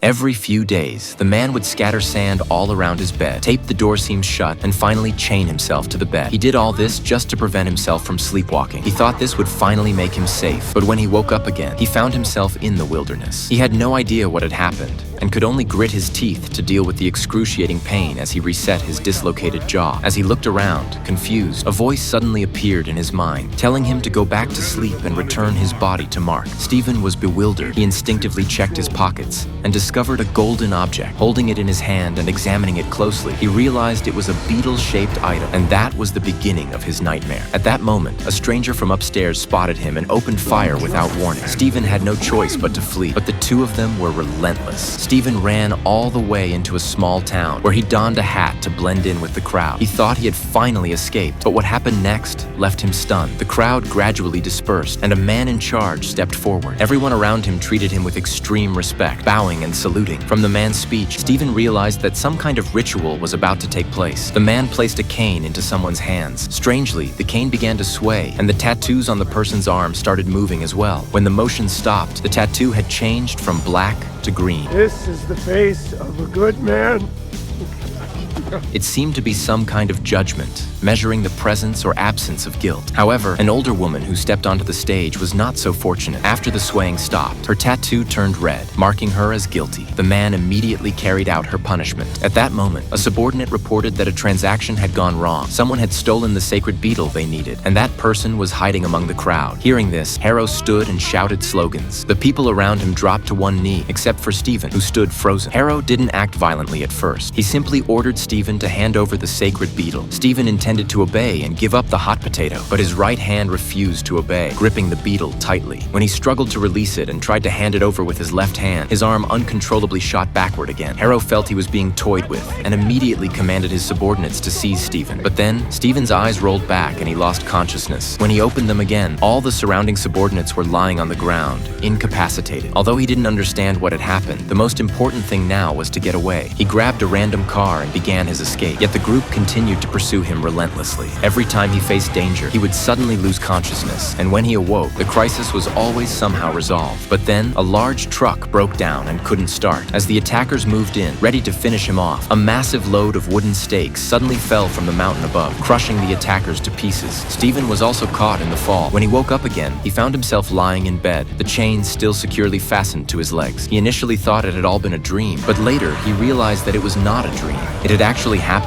Every few days, the man would scatter sand all around his bed, tape the door seams shut, and finally chain himself to the bed. He did all this just to prevent himself from sleepwalking. He thought this would finally make him safe, but when he woke up again, he found himself in the wilderness. He had no idea what had happened, and could only grit his teeth to deal with the excruciating pain as he reset his dislocated jaw. As he looked around, confused, a voice suddenly appeared in his mind, telling him to go back to sleep and return his body to Mark. Stephen was bewildered. He instinctively checked his pockets and discovered a golden object. Holding it in his hand and examining it closely, he realized it was a beetle-shaped item, and that was the beginning of his nightmare. At that moment, a stranger from upstairs spotted him and opened fire without warning. Stephen had no choice but to flee, but the two of them were relentless. Stephen ran all the way into a small town where he donned a hat to blend in with the crowd. He thought he had finally escaped, but what happened next left him stunned. The crowd gradually dispersed, and a man in charge stepped forward. Everyone around him treated him with extreme respect, bowing and saluting. From the man's speech, Stephen realized that some kind of ritual was about to take place. The man placed a cane into someone's hands. Strangely, the cane began to sway, and the tattoos on the person's arm started moving as well. When the motion stopped, the tattoo had changed from black to green. This is the face of a good man. It seemed to be some kind of judgment, measuring the presence or absence of guilt. However, an older woman who stepped onto the stage was not so fortunate. After the swaying stopped, her tattoo turned red, marking her as guilty. The man immediately carried out her punishment. At that moment, a subordinate reported that a transaction had gone wrong. Someone had stolen the sacred beetle they needed, and that person was hiding among the crowd. Hearing this, Harrow stood and shouted slogans. The people around him dropped to one knee, except for Stephen, who stood frozen. Harrow didn't act violently at first. He simply ordered Stephen to hand over the sacred beetle. Stephen intended to obey and give up the hot potato, but his right hand refused to obey, gripping the beetle tightly. When he struggled to release it and tried to hand it over with his left hand, his arm uncontrollably shot backward again. Harrow felt he was being toyed with and immediately commanded his subordinates to seize Stephen. But then, Stephen's eyes rolled back and he lost consciousness. When he opened them again, all the surrounding subordinates were lying on the ground, incapacitated. Although he didn't understand what had happened, the most important thing now was to get away. He grabbed a random car and began his escape. Yet the group continued to pursue him relentlessly. Every time he faced danger, he would suddenly lose consciousness, and when he awoke, the crisis was always somehow resolved. But then, a large truck broke down and couldn't start. As the attackers moved in, ready to finish him off, a massive load of wooden stakes suddenly fell from the mountain above, crushing the attackers to pieces. Stephen was also caught in the fall. When he woke up again, he found himself lying in bed, the chains still securely fastened to his legs. He initially thought it had all been a dream, but later he realized that it was not a dream. It had actually happened.